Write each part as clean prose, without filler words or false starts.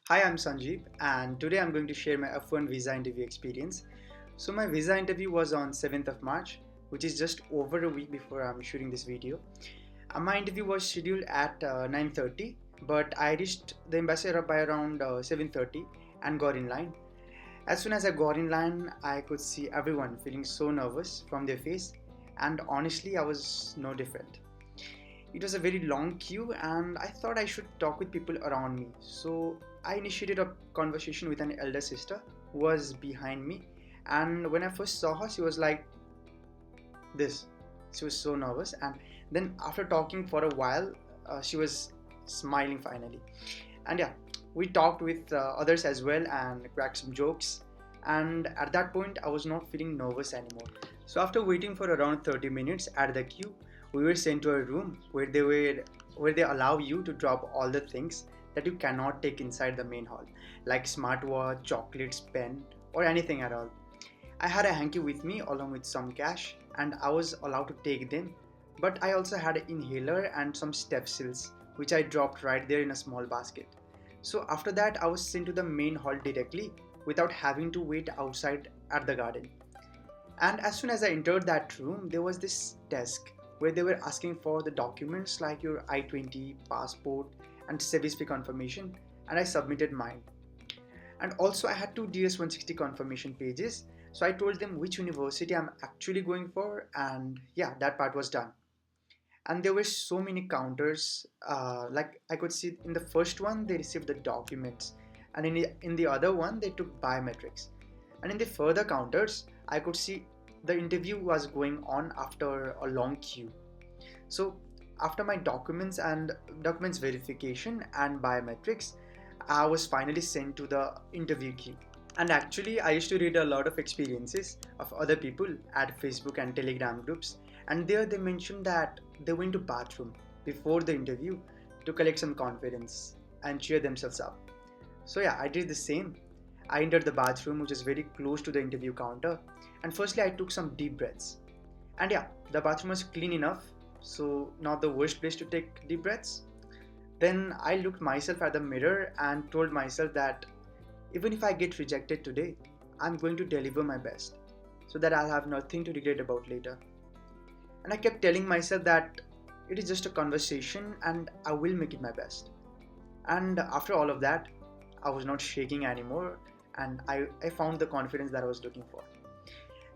Hi, I'm Sanjeev, and today I'm going to share my F1 visa interview experience. So, my visa interview was on 7th of March, which is just over a week before I'm shooting this video. My interview was scheduled at 9:30, but I reached the embassy by around 7:30 and got in line. As soon as I got in line, I could see everyone feeling so nervous from their face, and honestly, I was no different. It was a very long queue, and I thought I should talk with people around me. So I initiated a conversation with an elder sister who was behind me. And when I first saw her, she was like this. She was so nervous. And then, after talking for a while, she was smiling finally. And yeah, we talked with others as well and cracked some jokes. And at that point, I was not feeling nervous anymore. So after waiting for around 30 minutes at the queue, we were sent to a room where they allow you to drop all the things that you cannot take inside the main hall, like smartwatch, chocolates, pen, or anything at all. I had a hanky with me along with some cash, and I was allowed to take them. But I also had an inhaler and some step sills, which I dropped right there in a small basket. So after that, I was sent to the main hall directly without having to wait outside at the garden. And as soon as I entered that room, there was this desk where they were asking for the documents like your I-20, passport, and service fee confirmation, and I submitted mine. And also, I had two DS-160 confirmation pages, so I told them which university I'm actually going for, and yeah, that part was done. And there were so many counters, like I could see in the first one, they received the documents, and in the other one, they took biometrics. And in the further counters, I could see the interview was going on after a long queue. So after my documents verification and biometrics, I was finally sent to the interview queue. And actually, I used to read a lot of experiences of other people at Facebook and Telegram groups, and there they mentioned that they went to bathroom before the interview to collect some confidence and cheer themselves up. So yeah, I did the same. I entered the bathroom, which is very close to the interview counter, and firstly I took some deep breaths. And yeah, the bathroom was clean enough, so not the worst place to take deep breaths. Then I looked myself at the mirror and told myself that even if I get rejected today, I'm going to deliver my best so that I'll have nothing to regret about later. And I kept telling myself that it is just a conversation and I will make it my best. And after all of that, I was not shaking anymore, and I found the confidence that I was looking for.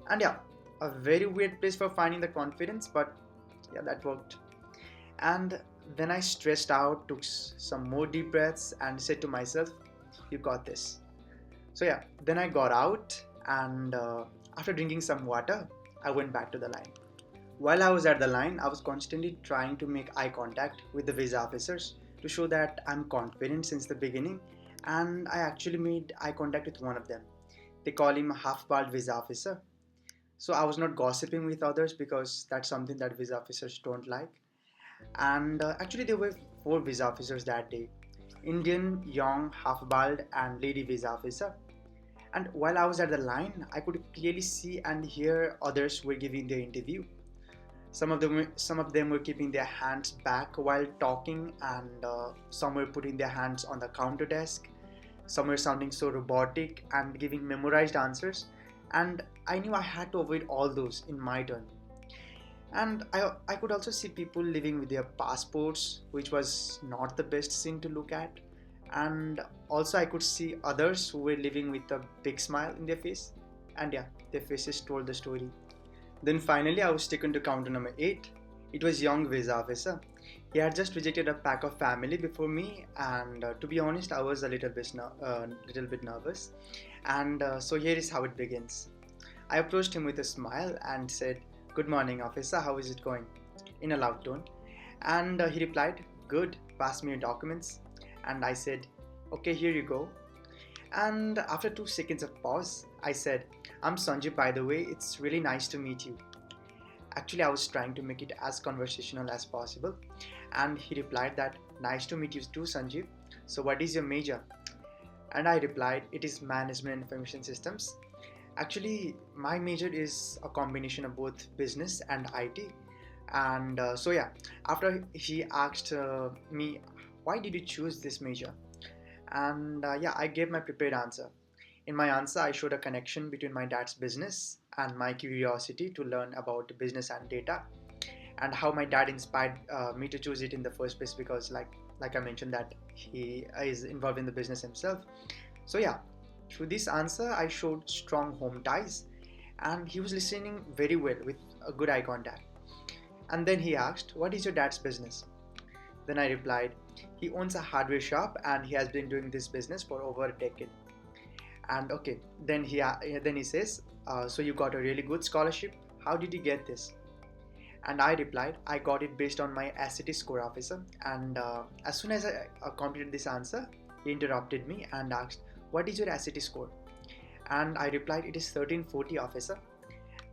And yeah, a very weird place for finding the confidence, but yeah, that worked. And then I stressed out, took some more deep breaths, and said to myself, "You got this." So yeah, then I got out, and after drinking some water, I went back to the line. While I was at the line, I was constantly trying to make eye contact with the visa officers to show that I'm confident since the beginning, and I actually made eye contact with one of them. They call him a half-bald visa officer. So I was not gossiping with others because that's something that visa officers don't like. And actually, there were four visa officers that day: Indian, young, half-bald, and lady visa officer. And while I was at the line, I could clearly see and hear others were giving their interview. Some of them were keeping their hands back while talking, and some were putting their hands on the counter desk. Some were sounding so robotic and giving memorized answers, and I knew I had to avoid all those in my turn. And I could also see people living with their passports, which was not the best thing to look at. And also, I could see others who were living with a big smile in their face, and yeah, their faces told the story. Then finally, I was taken to counter number 8. It was young visa officer. He had just rejected a pack of family before me, and to be honest, I was a little bit nervous. And so here is how it begins. I approached him with a smile and said, "Good morning, officer. How is it going?" in a loud tone. And he replied, "Good. Pass me your documents." And I said, "Okay, here you go." And after 2 seconds of pause, I said, "I'm Sanjay, by the way. It's really nice to meet you." Actually, I was trying to make it as conversational as possible. And he replied that, "Nice to meet you too, Sanjeev. So, what is your major?" And I replied, "It is Management Information Systems." Actually, my major is a combination of both business and IT. And so, yeah, after he asked me, "Why did you choose this major?" And yeah, I gave my prepared answer. In my answer, I showed a connection between my dad's business and my curiosity to learn about business and data, and how my dad inspired me to choose it in the first place, because like I mentioned that he is involved in the business himself. So yeah, through this answer I showed strong home ties, and he was listening very well with a good eye contact. And then he asked, "What is your dad's business?" Then I replied, "He owns a hardware shop and he has been doing this business for over a decade." And okay, then he says, "So you got a really good scholarship. How did you get this?" And I replied, "I got it based on my SAT score, officer." And as soon as I completed this answer, he interrupted me and asked, "What is your SAT score?" And I replied, "It is 1340, officer."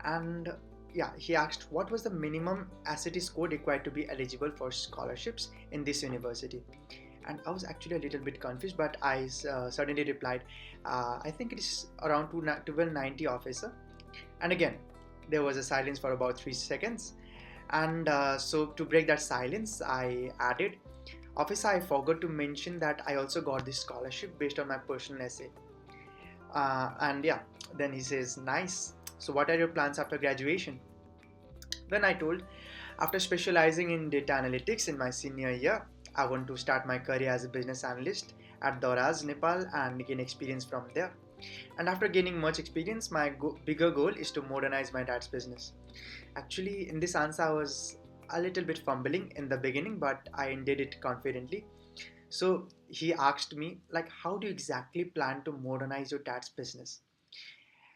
And yeah, he asked what was the minimum SAT score required to be eligible for scholarships in this university. And I was actually a little bit confused, but I suddenly replied, "I think it is around 1290, officer." And again, there was a silence for about 3 seconds. And so to break that silence, I added, "Officer, I forgot to mention that I also got this scholarship based on my personal essay." And yeah, then he says, "Nice. So what are your plans after graduation?" Then I told, "After specializing in data analytics in my senior year, I want to start my career as a business analyst at Doraz, Nepal, and gain experience from there. And after gaining much experience, my bigger goal is to modernize my dad's business." Actually, in this answer, I was a little bit fumbling in the beginning, but I did it confidently. So he asked me, like, "How do you exactly plan to modernize your dad's business?"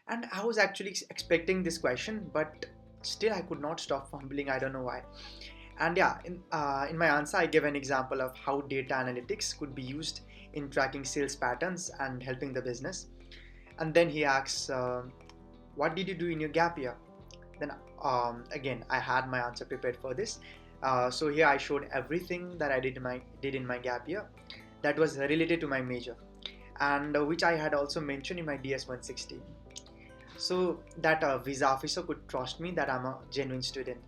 And I was actually expecting this question, but still I could not stop fumbling. I don't know why. And yeah, in my answer, I gave an example of how data analytics could be used in tracking sales patterns and helping the business. And then he asks, "What did you do in your gap year?" Then again, I had my answer prepared for this. So here I showed everything that I did in my gap year that was related to my major, and which I had also mentioned in my DS 160, so that a visa officer could trust me that I'm a genuine student.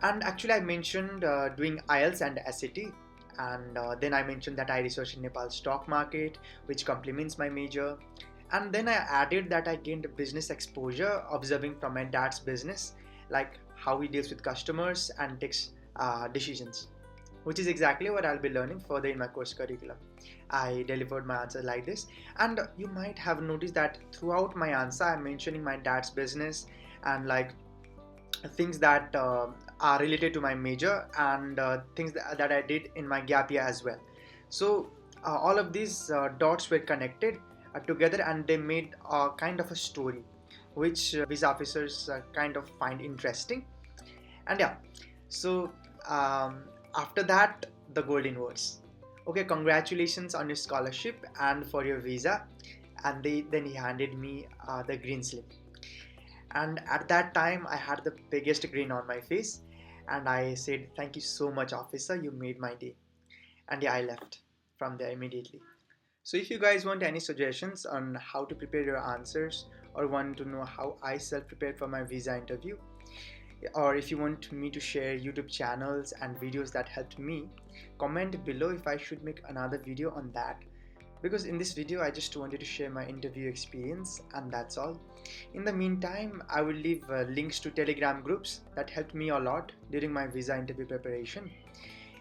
And actually, I mentioned doing IELTS and SAT, and then I mentioned that I researched in Nepal stock market, which complements my major. And then I added that I gained business exposure observing from my dad's business, like how he deals with customers and takes decisions, which is exactly what I'll be learning further in my course curriculum. I delivered my answer like this, and you might have noticed that throughout my answer, I'm mentioning my dad's business and like things that are related to my major, and things that I did in my gap year as well. So all of these dots were connected together, and they made a kind of a story which visa officers kind of find interesting. And yeah, so after that, the golden words: "Okay, congratulations on your scholarship and for your visa." And then he handed me the green slip. And at that time, I had the biggest grin on my face, and I said, "Thank you so much, officer. You made my day." And yeah, I left from there immediately. So if you guys want any suggestions on how to prepare your answers, or want to know how I self-prepared for my visa interview, or if you want me to share YouTube channels and videos that helped me, comment below if I should make another video on that. Because in this video, I just wanted to share my interview experience, and that's all. In the meantime, I will leave links to Telegram groups that helped me a lot during my visa interview preparation.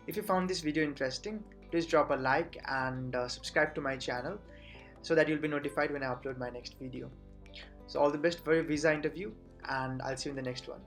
If you found this video interesting, please drop a like and subscribe to my channel so that you'll be notified when I upload my next video. So all the best for your visa interview, and I'll see you in the next one.